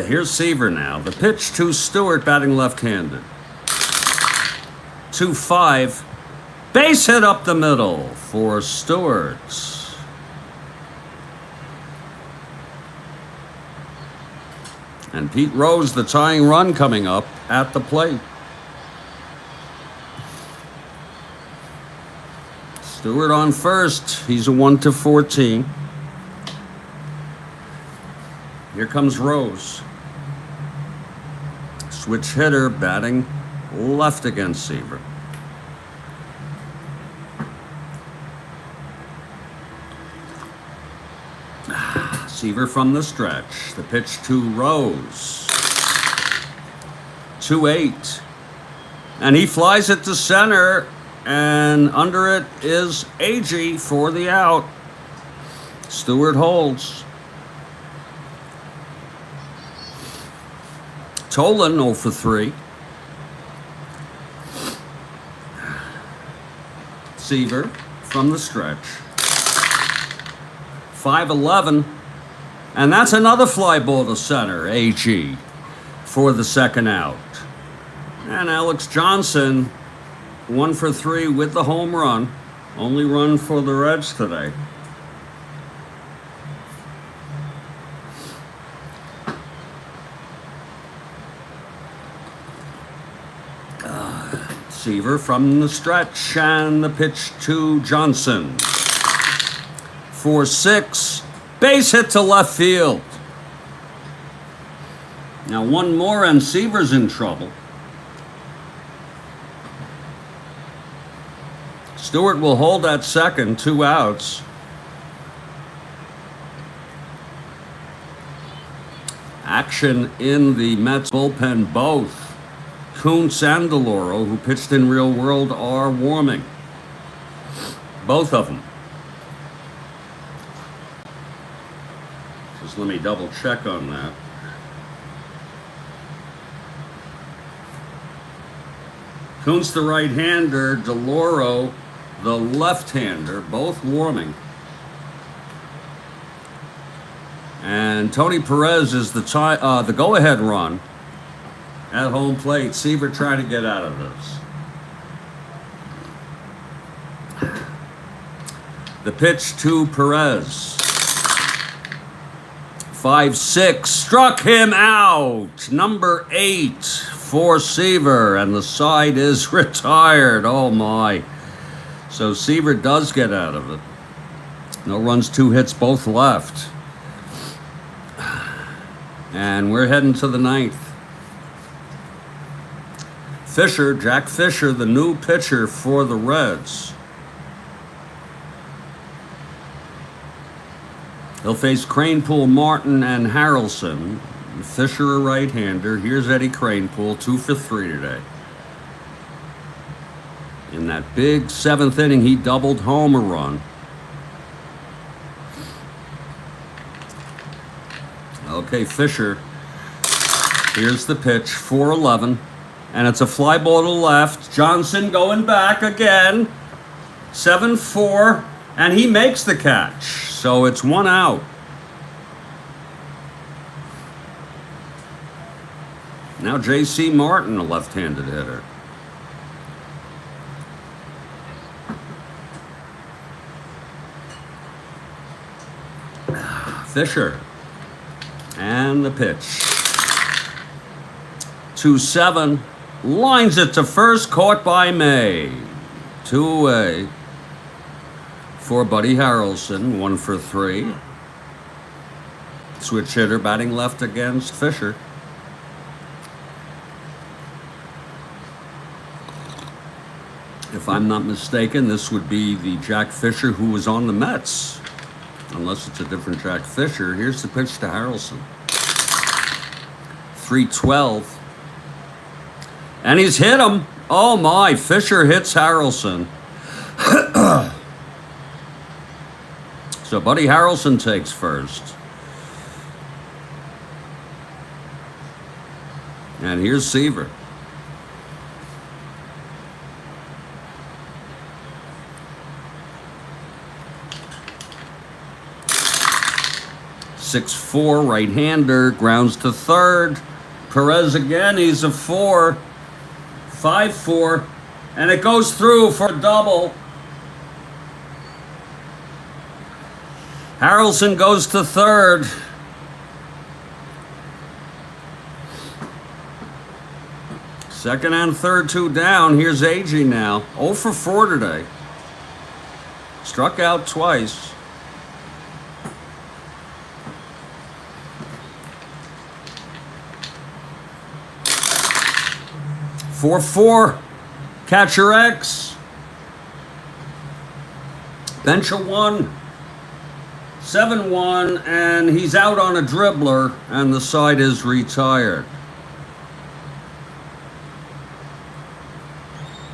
Here's Seaver now. The pitch to Stewart, batting left-handed. 2-5. Base hit up the middle for Stewart. And Pete Rose, the tying run coming up at the plate. Stewart on first. He's a 1-14. Here comes Rose. Switch hitter, batting left against Seaver. Seaver from the stretch. The pitch to Rose. 2-8. And he flies it to center. And under it is Agee for the out. Stewart holds. Nolan 0 for 3. Seaver from the stretch. 5-11. And that's another fly ball to center, Agee, for the second out. And Alex Johnson 1 for 3 with the home run. Only run for the Reds today. Seaver from the stretch, and the pitch to Johnson. 4-6, base hit to left field. Now one more and Seaver's in trouble. Stewart will hold at second, 2 outs. Action in the Mets bullpen, both Kuntz and DeLauro, who pitched in Real World, are warming. Both of them. Just let me double check on that. Kuntz the right-hander, DeLauro the left-hander, both warming. And Tony Perez is the go-ahead run at home plate. Seaver trying to get out of this. The pitch to Perez. 5-6, struck him out. Number 8 for Seaver, and the side is retired. Oh my. So Seaver does get out of it. No runs, 2 hits, both left. And we're heading to the 9th. Fisher, Jack Fisher, the new pitcher for the Reds. He'll face Cranepool, Martin, and Harrelson. Fisher, a right-hander. Here's Eddie Cranepool, 2 for 3 today. In that big 7th inning, he doubled home a run. Okay, Fisher. Here's the pitch, 4-11. And it's a fly ball to left. Johnson going back again. 7-4. And he makes the catch. So it's 1 out. Now J.C. Martin, a left-handed hitter. Fisher. And the pitch. 2-7. Lines it to first, caught by May. 2 away for Buddy Harrelson, 1 for 3. Switch hitter batting left against Fisher. If I'm not mistaken, this would be the Jack Fisher who was on the Mets. Unless it's a different Jack Fisher. Here's the pitch to Harrelson. 3-12. And he's hit him. Oh my, Fisher hits Harrelson. So Buddy Harrelson takes first. And here's Seaver. .6'4", right-hander, grounds to third. Perez again, he's a 4. 5-4, and it goes through for a double. Harrelson goes to third. Second and third, 2 down. Here's Agee now. 0 for 4 today. Struck out twice. .44, catcher X. Bench a 1. 7-1, and he's out on a dribbler, and the side is retired.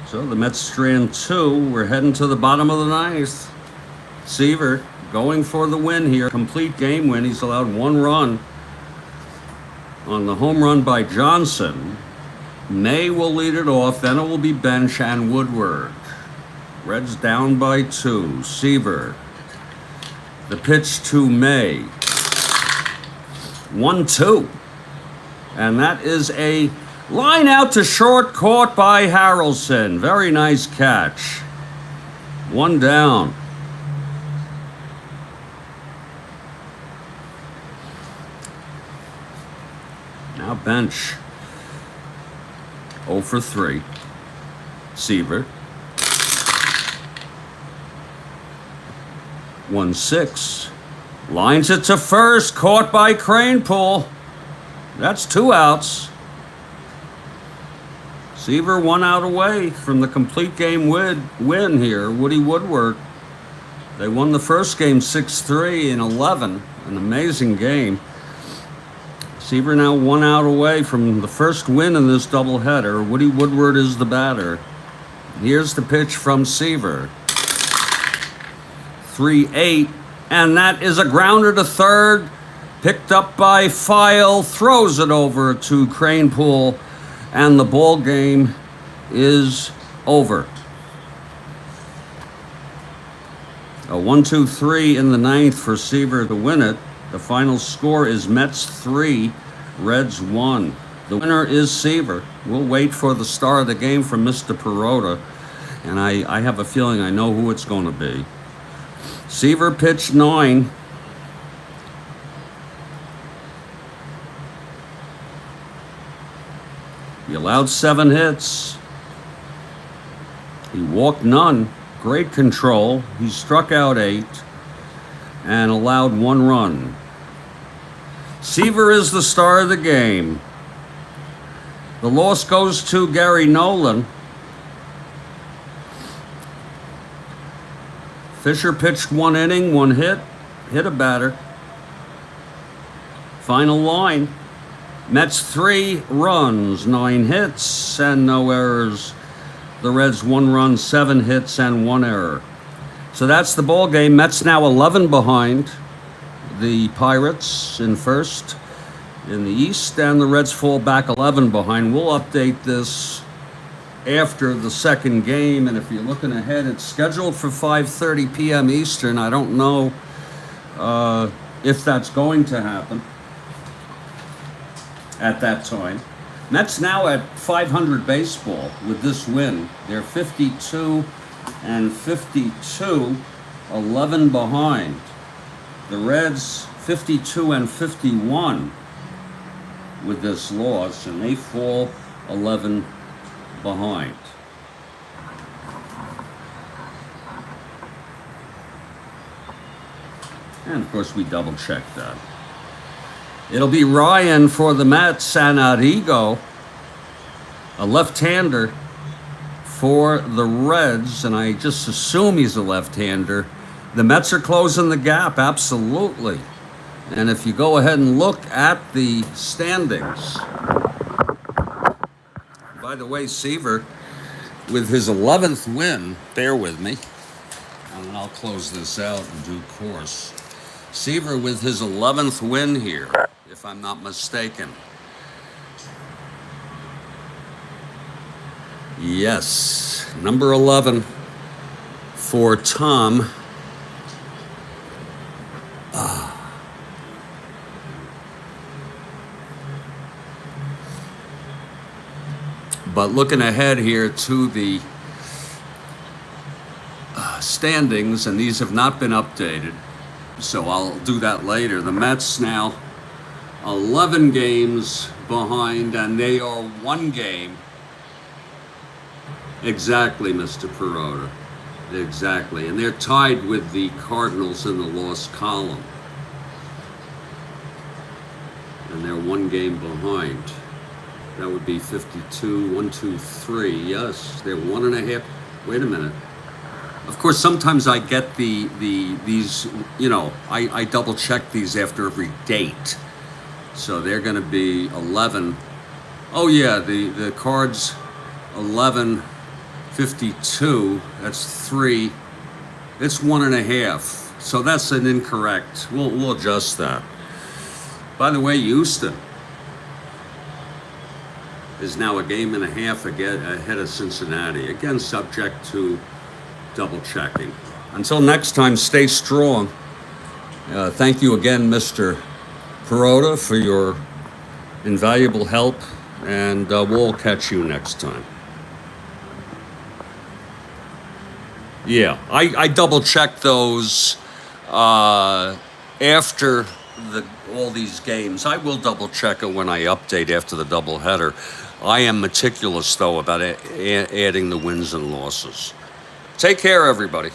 So the Mets strand 2. We're heading to the bottom of the 9th. Seaver going for the win here. Complete game win. He's allowed 1 run on the home run by Johnson. May will lead it off, then it will be Bench and Woodward. Reds down by 2. Seaver. The pitch to May. 1-2. And that is a line out to short, caught by Harrelson. Very nice catch. 1 down. Now Bench. 0 for 3. Seaver. 1-6. Lines it to first. Caught by Cranepool. That's 2 outs. Seaver 1 out away from the complete game win here. Woody Woodward. They won the first game 6-3 in 11. An amazing game. Seaver now 1 out away from the first win in this doubleheader. Woody Woodward is the batter. Here's the pitch from Seaver. 3-8, and that is a grounder to third. Picked up by File, throws it over to Cranepool, and the ball game is over. A 1-2-3 in the 9th for Seaver to win it. The final score is Mets 3, Reds 1. The winner is Seaver. We'll wait for the star of the game from Mr. Perota, and I have a feeling I know who it's going to be. Seaver pitched 9. He allowed 7 hits. He walked none. Great control. He struck out 8. And allowed 1 run. Seaver is the star of the game. The loss goes to Gary Nolan. Fisher pitched 1 inning, 1 hit, hit a batter. Final line. Mets 3 runs, 9 hits, and no errors. The Reds 1 run, 7 hits, and 1 error. So that's the ball game. Mets now 11 behind the Pirates in first in the East, and the Reds fall back 11 behind. We'll update this after the second game, and if you're looking ahead, it's scheduled for 5:30 p.m. Eastern. I don't know if that's going to happen at that time. Mets now at 500 baseball with this win. They're 52 and 52, 11 behind. The Reds 52 and 51 with this loss, and they fall 11 behind. And of course we double check that. It'll be Ryan for the Mets and Arrigo, a left-hander for the Reds, and I just assume he's a left-hander. The Mets are closing the gap, absolutely. And if you go ahead and look at the standings, by the way, Seaver, with his 11th win, bear with me, and I'll close this out in due course. Seaver with his 11th win here, if I'm not mistaken. Yes, number 11 for Tom. But looking ahead here to the standings, and these have not been updated, so I'll do that later. The Mets now 11 games behind, and they are one game. Exactly, Mr. Perota. Exactly. And they're tied with the Cardinals in the loss column. And they're one game behind. That would be 52, 1, 2, 3. Yes, they're 1.5. Wait a minute. Of course, sometimes I get these, you know, I double check these after every date. So they're going to be 11. Oh yeah, the Cards 11, 52. That's 3. It's 1.5. So that's an incorrect. We'll adjust that. By the way, Houston is now a game and a half ahead of Cincinnati. Again, subject to double checking. Until next time, stay strong. Thank you again, Mr. Perota, for your invaluable help, and we'll catch you next time. Yeah, I double check those after all these games. I will double check it when I update after the doubleheader. I am meticulous, though, about adding the wins and losses. Take care, everybody.